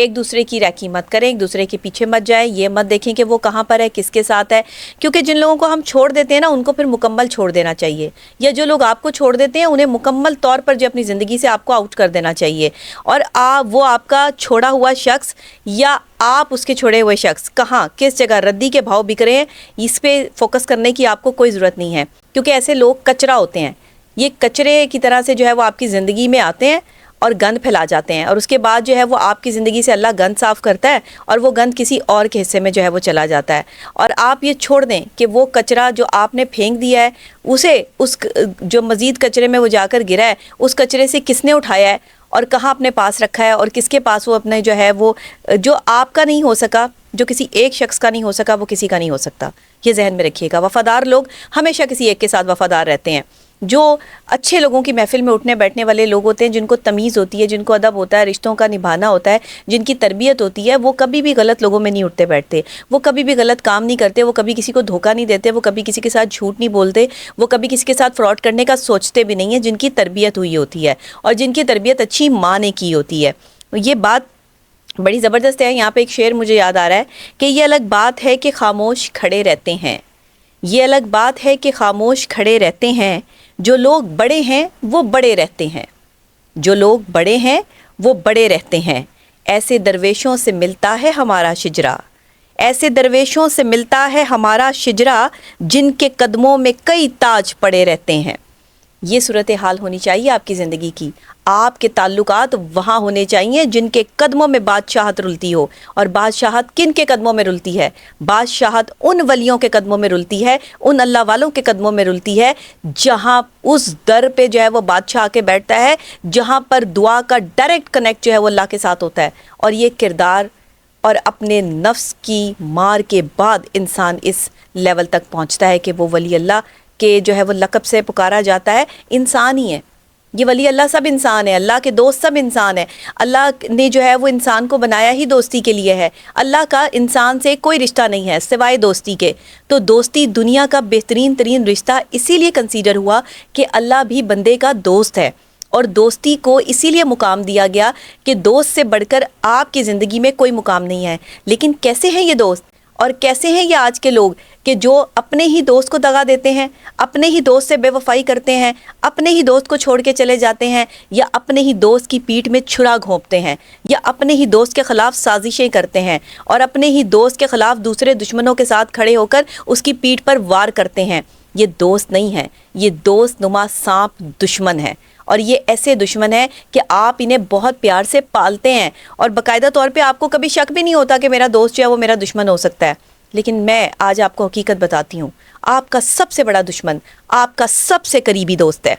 ایک دوسرے کی ریکی مت کریں, ایک دوسرے کے پیچھے مت جائیں, یہ مت دیکھیں کہ وہ کہاں پر ہے, کس کے ساتھ ہے, کیونکہ جن لوگوں کو ہم چھوڑ دیتے ہیں نا ان کو پھر مکمل چھوڑ دینا چاہیے, یا جو لوگ آپ کو چھوڑ دیتے ہیں انہیں مکمل طور پر جو اپنی زندگی سے آپ کو آؤٹ کر دینا چاہیے. اور وہ آپ کا چھوڑا ہوا شخص یا آپ اس کے چھوڑے ہوئے شخص کہاں کس جگہ ردی کے بھاؤ بک رہے ہیں, اس پہ فوکس کرنے کی آپ کو کوئی ضرورت نہیں ہے, کیونکہ ایسے لوگ کچرا ہوتے ہیں. یہ کچرے کی طرح سے جو ہے وہ آپ کی زندگی میں آتے ہیں اور گند پھیلا جاتے ہیں, اور اس کے بعد جو ہے وہ آپ کی زندگی سے اللہ گند صاف کرتا ہے اور وہ گند کسی اور کے حصے میں جو ہے وہ چلا جاتا ہے. اور آپ یہ چھوڑ دیں کہ وہ کچرا جو آپ نے پھینک دیا ہے اسے اس جو مزید کچرے میں وہ جا کر گرا ہے, اس کچرے سے کس نے اٹھایا ہے اور کہاں اپنے پاس رکھا ہے, اور کس کے پاس وہ اپنے جو ہے وہ جو آپ کا نہیں ہو سکا, جو کسی ایک شخص کا نہیں ہو سکا, وہ کسی کا نہیں ہو سکتا. یہ ذہن میں رکھیے گا. وفادار لوگ ہمیشہ کسی ایک کے ساتھ وفادار رہتے ہیں. جو اچھے لوگوں کی محفل میں اٹھنے بیٹھنے والے لوگ ہوتے ہیں, جن کو تمیز ہوتی ہے, جن کو ادب ہوتا ہے, رشتوں کا نبھانا ہوتا ہے, جن کی تربیت ہوتی ہے, وہ کبھی بھی غلط لوگوں میں نہیں اٹھتے بیٹھتے, وہ کبھی بھی غلط کام نہیں کرتے, وہ کبھی کسی کو دھوکہ نہیں دیتے, وہ کبھی کسی کے ساتھ جھوٹ نہیں بولتے, وہ کبھی کسی کے ساتھ فراڈ کرنے کا سوچتے بھی نہیں ہیں, جن کی تربیت ہوئی ہوتی ہے اور جن کی تربیت اچھی ماں نے کی ہوتی ہے. یہ بات بڑی زبردست ہے. یہاں پہ ایک شعر مجھے یاد آ رہا ہے کہ یہ الگ بات ہے کہ خاموش کھڑے رہتے ہیں, یہ الگ بات ہے کہ خاموش کھڑے رہتے ہیں, جو لوگ بڑے ہیں وہ بڑے رہتے ہیں, جو لوگ بڑے ہیں وہ بڑے رہتے ہیں. ایسے درویشوں سے ملتا ہے ہمارا شجرا, ایسے درویشوں سے ملتا ہے ہمارا شجرا, جن کے قدموں میں کئی تاج پڑے رہتے ہیں. یہ صورتحال ہونی چاہیے آپ کی زندگی کی. آپ کے تعلقات وہاں ہونے چاہیے جن کے قدموں میں بادشاہت رلتی ہو. اور بادشاہت کن کے قدموں میں رلتی ہے؟ بادشاہت ان ولیوں کے قدموں میں رلتی ہے, ان اللہ والوں کے قدموں میں رلتی ہے, جہاں اس در پہ جو ہے وہ بادشاہ آ کے بیٹھتا ہے, جہاں پر دعا کا ڈائریکٹ کنیکٹ جو ہے وہ اللہ کے ساتھ ہوتا ہے. اور یہ کردار اور اپنے نفس کی مار کے بعد انسان اس لیول تک پہنچتا ہے کہ وہ ولی اللہ کہ جو ہے وہ لقب سے پکارا جاتا ہے. انسان ہی ہے یہ ولی اللہ, سب انسان ہے, اللہ کے دوست سب انسان ہے. اللہ نے جو ہے وہ انسان کو بنایا ہی دوستی کے لیے ہے. اللہ کا انسان سے کوئی رشتہ نہیں ہے سوائے دوستی کے. تو دوستی دنیا کا بہترین ترین رشتہ اسی لیے کنسیڈر ہوا کہ اللہ بھی بندے کا دوست ہے, اور دوستی کو اسی لیے مقام دیا گیا کہ دوست سے بڑھ کر آپ کی زندگی میں کوئی مقام نہیں ہے. لیکن کیسے ہیں یہ دوست, اور کیسے ہیں یہ آج کے لوگ کہ جو اپنے ہی دوست کو دغا دیتے ہیں, اپنے ہی دوست سے بے وفائی کرتے ہیں, اپنے ہی دوست کو چھوڑ کے چلے جاتے ہیں, یا اپنے ہی دوست کی پیٹھ میں چھرا گھونپتے ہیں, یا اپنے ہی دوست کے خلاف سازشیں کرتے ہیں, اور اپنے ہی دوست کے خلاف دوسرے دشمنوں کے ساتھ کھڑے ہو کر اس کی پیٹھ پر وار کرتے ہیں. یہ دوست نہیں ہے, یہ دوست نما سانپ دشمن ہے. اور یہ ایسے دشمن ہیں کہ آپ انہیں بہت پیار سے پالتے ہیں, اور باقاعدہ طور پہ آپ کو کبھی شک بھی نہیں ہوتا کہ میرا دوست جو ہے وہ میرا دشمن ہو سکتا ہے. لیکن میں آج آپ کو حقیقت بتاتی ہوں, آپ کا سب سے بڑا دشمن آپ کا سب سے قریبی دوست ہے.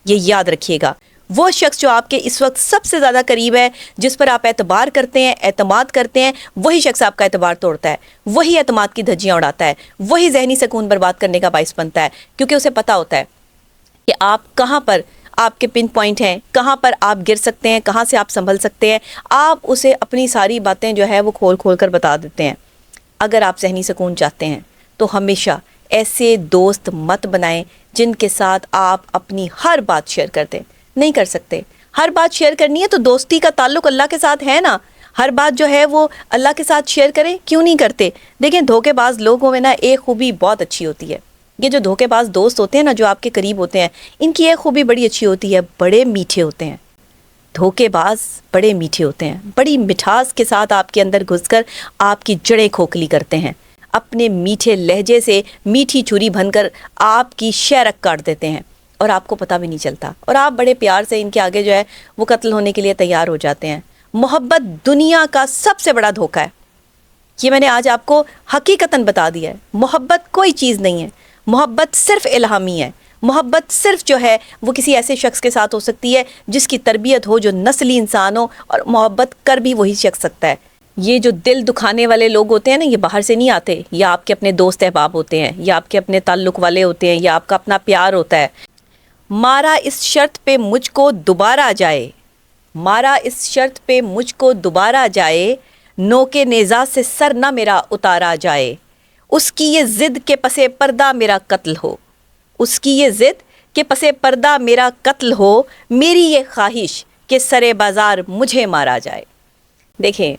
یہ یاد رکھیے گا. وہ شخص جو آپ کے اس وقت سب سے زیادہ قریب ہے, جس پر آپ اعتبار کرتے ہیں, اعتماد کرتے ہیں, وہی شخص آپ کا اعتبار توڑتا ہے, وہی اعتماد کی دھجیاں اڑاتا ہے, وہی ذہنی سکون برباد کرنے کا باعث بنتا ہے. کیونکہ اسے پتہ ہوتا ہے کہ آپ کہاں پر آپ کے پن پوائنٹ ہیں, کہاں پر آپ گر سکتے ہیں, کہاں سے آپ سنبھل سکتے ہیں. آپ اسے اپنی ساری باتیں جو ہے وہ کھول کھول کر بتا دیتے ہیں. اگر آپ ذہنی سکون چاہتے ہیں تو ہمیشہ ایسے دوست مت بنائیں جن کے ساتھ آپ اپنی ہر بات شیئر کر دیں. نہیں کر سکتے. ہر بات شیئر کرنی ہے تو دوستی کا تعلق اللہ کے ساتھ ہے نا, ہر بات جو ہے وہ اللہ کے ساتھ شیئر کریں, کیوں نہیں کرتے. دیکھیں دھوکے باز لوگوں میں نا ایک خوبی بہت اچھی ہوتی ہے. یہ جو دھوکے باز دوست ہوتے ہیں نا, جو آپ کے قریب ہوتے ہیں, ان کی ایک خوبی بڑی اچھی ہوتی ہے, بڑے میٹھے ہوتے ہیں. دھوکے باز بڑے میٹھے ہوتے ہیں, بڑی مٹھاس کے ساتھ آپ کے اندر گھس کر آپ کی جڑیں کھوکھلی کرتے ہیں. اپنے میٹھے لہجے سے میٹھی چھری بن کر آپ کی شہرک کاٹ دیتے ہیں, اور آپ کو پتہ بھی نہیں چلتا, اور آپ بڑے پیار سے ان کے آگے جو ہے وہ قتل ہونے کے لیے تیار ہو جاتے ہیں. محبت دنیا کا سب سے بڑا دھوکہ ہے. یہ میں نے آج آپ کو حقیقتاً بتا دیا ہے. محبت کوئی چیز نہیں ہے, محبت صرف الہامی ہے. محبت صرف جو ہے وہ کسی ایسے شخص کے ساتھ ہو سکتی ہے جس کی تربیت ہو, جو نسلی انسان ہو, اور محبت کر بھی وہی شخص سکتا ہے. یہ جو دل دکھانے والے لوگ ہوتے ہیں نا, یہ باہر سے نہیں آتے, یا آپ کے اپنے دوست احباب ہوتے ہیں, یا آپ کے اپنے تعلق والے ہوتے ہیں, یا آپ کا اپنا پیار ہوتا ہے. مارا اس شرط پہ مجھ کو دوبارہ جائے, مارا اس شرط پہ مجھ کو دوبارہ جائے, نوکے نیزہ سے سر نہ میرا اتارا جائے. اس کی یہ ضد کے پسے پردہ میرا قتل ہو, اس کی یہ ضد کہ پسے پردہ میرا قتل ہو, میری یہ خواہش کہ سرے بازار مجھے مارا جائے. دیکھیں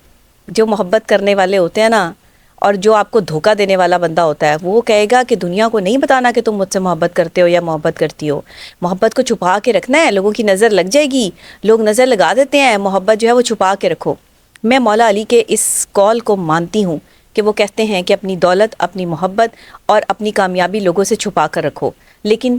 جو محبت کرنے والے ہوتے ہیں نا، اور جو آپ کو دھوکہ دینے والا بندہ ہوتا ہے، وہ کہے گا کہ دنیا کو نہیں بتانا کہ تم مجھ سے محبت کرتے ہو یا محبت کرتی ہو، محبت کو چھپا کے رکھنا ہے، لوگوں کی نظر لگ جائے گی، لوگ نظر لگا دیتے ہیں، محبت جو ہے وہ چھپا کے رکھو۔ میں مولا علی کے اس کال کو مانتی ہوں کہ وہ کہتے ہیں کہ اپنی دولت، اپنی محبت اور اپنی کامیابی لوگوں سے چھپا کر رکھو، لیکن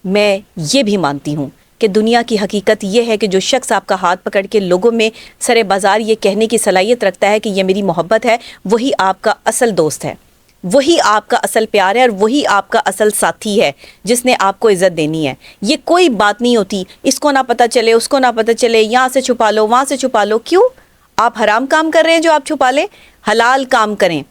میں یہ بھی مانتی ہوں کہ دنیا کی حقیقت یہ ہے کہ جو شخص آپ کا ہاتھ پکڑ کے لوگوں میں سر بازار یہ کہنے کی صلاحیت رکھتا ہے کہ یہ میری محبت ہے، وہی آپ کا اصل دوست ہے، وہی آپ کا اصل پیار ہے، اور وہی آپ کا اصل ساتھی ہے جس نے آپ کو عزت دینی ہے۔ یہ کوئی بات نہیں ہوتی اس کو نہ پتہ چلے، اس کو نہ پتہ چلے، یہاں سے چھپا لو، وہاں سے چھپا لو۔ کیوں؟ آپ حرام کام کر رہے ہیں جو آپ چھپا لیں؟ حلال کام کریں۔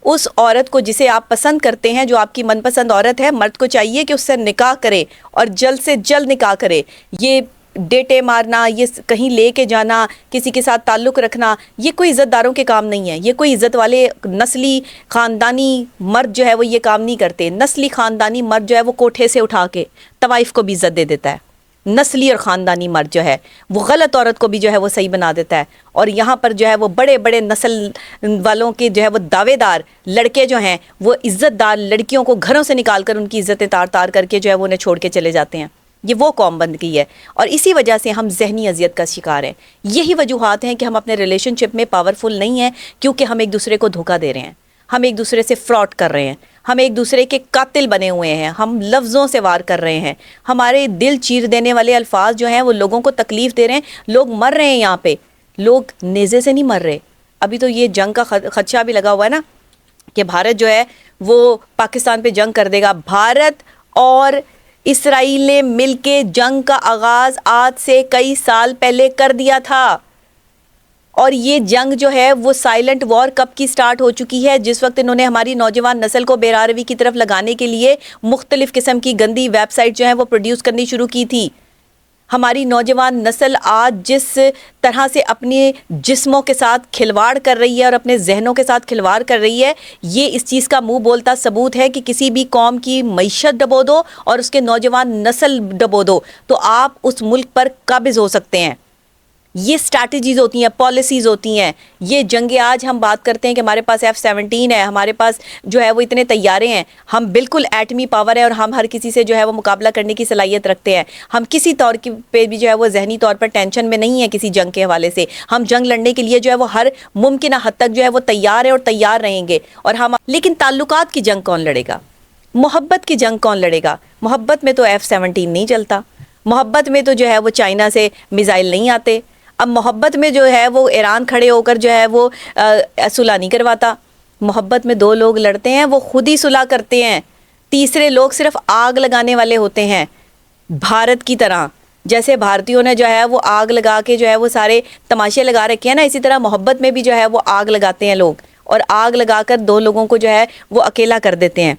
اس عورت کو جسے آپ پسند کرتے ہیں، جو آپ کی من پسند عورت ہے، مرد کو چاہیے کہ اس سے نکاح کرے، اور جلد سے جلد نکاح کرے۔ یہ ڈیٹے مارنا، یہ کہیں لے کے جانا، کسی کے ساتھ تعلق رکھنا، یہ کوئی عزت داروں کے کام نہیں ہے۔ یہ کوئی عزت والے نسلی خاندانی مرد جو ہے وہ یہ کام نہیں کرتے۔ نسلی خاندانی مرد جو ہے وہ کوٹھے سے اٹھا کے طوائف کو بھی عزت دے دیتا ہے۔ نسلی اور خاندانی مرد جو ہے وہ غلط عورت کو بھی جو ہے وہ صحیح بنا دیتا ہے، اور یہاں پر جو ہے وہ بڑے بڑے نسل والوں کے جو ہے وہ دعوے دار لڑکے جو ہیں وہ عزت دار لڑکیوں کو گھروں سے نکال کر ان کی عزتیں تار تار کر کے جو ہے وہ انہیں چھوڑ کے چلے جاتے ہیں۔ یہ وہ قوم بن گئی ہے، اور اسی وجہ سے ہم ذہنی اذیت کا شکار ہیں۔ یہی وجوہات ہیں کہ ہم اپنے ریلیشن شپ میں پاورفل نہیں ہیں، کیونکہ ہم ایک دوسرے کو دھوکہ دے رہے ہیں، ہم ایک دوسرے سے فراڈ کر رہے ہیں، ہم ایک دوسرے کے قاتل بنے ہوئے ہیں، ہم لفظوں سے وار کر رہے ہیں، ہمارے دل چیر دینے والے الفاظ جو ہیں وہ لوگوں کو تکلیف دے رہے ہیں۔ لوگ مر رہے ہیں، یہاں پہ لوگ نیزے سے نہیں مر رہے۔ ابھی تو یہ جنگ کا خدشہ بھی لگا ہوا ہے نا کہ بھارت جو ہے وہ پاکستان پہ جنگ کر دے گا۔ بھارت اور اسرائیل نے مل کے جنگ کا آغاز آج سے کئی سال پہلے کر دیا تھا، اور یہ جنگ جو ہے وہ سائلنٹ وار کب کی سٹارٹ ہو چکی ہے؟ جس وقت انہوں نے ہماری نوجوان نسل کو بے راروی کی طرف لگانے کے لیے مختلف قسم کی گندی ویب سائٹ جو ہیں وہ پروڈیوس کرنی شروع کی تھی۔ ہماری نوجوان نسل آج جس طرح سے اپنے جسموں کے ساتھ کھلواڑ کر رہی ہے اور اپنے ذہنوں کے ساتھ کھلواڑ کر رہی ہے، یہ اس چیز کا منہ بولتا ثبوت ہے کہ کسی بھی قوم کی معیشت ڈبو دو اور اس کے نوجوان نسل ڈبو دو تو آپ اس ملک پر قابض ہو سکتے ہیں۔ یہ اسٹریٹجیز ہوتی ہیں، پالیسیز ہوتی ہیں۔ یہ جنگیں آج ہم بات کرتے ہیں کہ ہمارے پاس F-17 ہے، ہمارے پاس جو ہے وہ اتنے طیارے ہیں، ہم بالکل ایٹمی پاور ہے، اور ہم ہر کسی سے جو ہے وہ مقابلہ کرنے کی صلاحیت رکھتے ہیں۔ ہم کسی طور پہ بھی جو ہے وہ ذہنی طور پر ٹینشن میں نہیں ہے کسی جنگ کے حوالے سے۔ ہم جنگ لڑنے کے لیے جو ہے وہ ہر ممکنہ حد تک جو ہے وہ تیار ہے اور تیار رہیں گے۔ اور ہم لیکن تعلقات کی جنگ کون لڑے گا؟ محبت کی جنگ کون لڑے گا؟ محبت میں تو F-17 نہیں چلتا، محبت میں تو جو ہے وہ چائنا سے میزائل نہیں آتے۔ اب محبت میں جو ہے وہ ایران کھڑے ہو کر جو ہے وہ صلح نہیں کرواتا۔ محبت میں دو لوگ لڑتے ہیں وہ خود ہی صلح کرتے ہیں، تیسرے لوگ صرف آگ لگانے والے ہوتے ہیں۔ بھارت کی طرح جیسے بھارتیوں نے جو ہے وہ آگ لگا کے جو ہے وہ سارے تماشے لگا رکھے ہیں نا، اسی طرح محبت میں بھی جو ہے وہ آگ لگاتے ہیں لوگ، اور آگ لگا کر دو لوگوں کو جو ہے وہ اکیلا کر دیتے ہیں۔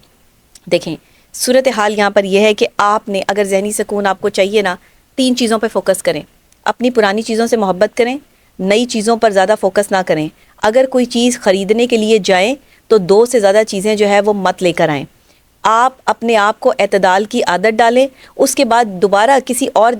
دیکھیں صورتحال یہاں پر یہ ہے کہ آپ نے اگر ذہنی سکون آپ کو چاہیے نا، 3 چیزوں پہ فوکس کریں۔ اپنی پرانی چیزوں سے محبت کریں، نئی چیزوں پر زیادہ فوکس نہ کریں۔ اگر کوئی چیز خریدنے کے لیے جائیں تو 2 سے زیادہ چیزیں جو ہے وہ مت لے کر آئیں۔ آپ اپنے آپ کو اعتدال کی عادت ڈالیں، اس کے بعد دوبارہ کسی اور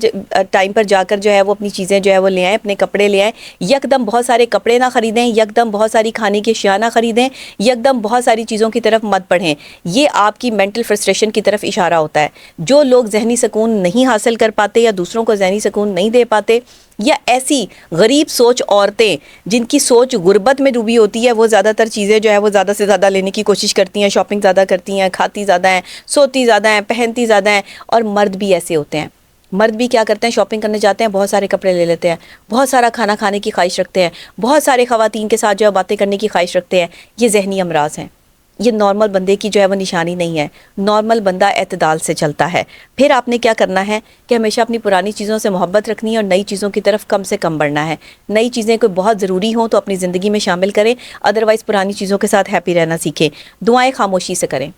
ٹائم پر جا کر جو ہے وہ اپنی چیزیں جو ہے وہ لے آئیں، اپنے کپڑے لے آئیں۔ یکدم بہت سارے کپڑے نہ خریدیں، یکدم بہت ساری کھانے کی اشیاء نہ خریدیں، یکدم بہت ساری چیزوں کی طرف مت بڑھیں۔ یہ آپ کی مینٹل فرسٹریشن کی طرف اشارہ ہوتا ہے۔ جو لوگ ذہنی سکون نہیں حاصل کر پاتے یا دوسروں کو ذہنی سکون نہیں دے پاتے، یا ایسی غریب سوچ عورتیں جن کی سوچ غربت میں ڈوبی ہوتی ہے، وہ زیادہ تر چیزیں جو ہے وہ زیادہ سے زیادہ لینے کی کوشش کرتی ہیں، شاپنگ زیادہ کرتی ہیں، کھاتی زیادہ ہیں، سوتی زیادہ ہیں، پہنتی زیادہ ہیں۔ اور مرد بھی ایسے ہوتے ہیں، مرد بھی کیا کرتے ہیں؟ شاپنگ کرنے جاتے ہیں، بہت سارے کپڑے لے لیتے ہیں، بہت سارا کھانا کھانے کی خواہش رکھتے ہیں، بہت سارے خواتین کے ساتھ جو ہے باتیں کرنے کی خواہش رکھتے ہیں۔ یہ ذہنی امراض ہیں، یہ نارمل بندے کی جو ہے وہ نشانی نہیں ہے۔ نارمل بندہ اعتدال سے چلتا ہے۔ پھر آپ نے کیا کرنا ہے کہ ہمیشہ اپنی پرانی چیزوں سے محبت رکھنی ہے اور نئی چیزوں کی طرف کم سے کم بڑھنا ہے۔ نئی چیزیں کوئی بہت ضروری ہوں تو اپنی زندگی میں شامل کریں، ادروائز پرانی چیزوں کے ساتھ ہیپی رہنا سیکھیں۔ دعائیں خاموشی سے کریں۔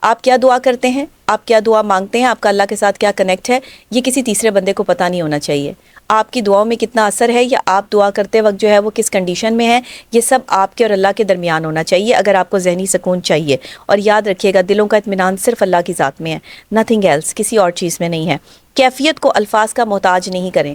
آپ کیا دعا کرتے ہیں، آپ کیا دعا مانگتے ہیں، آپ کا اللہ کے ساتھ کیا کنیکٹ ہے، یہ کسی تیسرے بندے کو پتہ نہیں ہونا چاہیے۔ آپ کی دعاؤں میں کتنا اثر ہے یا آپ دعا کرتے وقت جو ہے وہ کس کنڈیشن میں ہے، یہ سب آپ کے اور اللہ کے درمیان ہونا چاہیے اگر آپ کو ذہنی سکون چاہیے۔ اور یاد رکھیے گا، دلوں کا اطمینان صرف اللہ کی ذات میں ہے، نتھنگ ایلس، کسی اور چیز میں نہیں ہے۔ کیفیت کو الفاظ کا محتاج نہیں کریں۔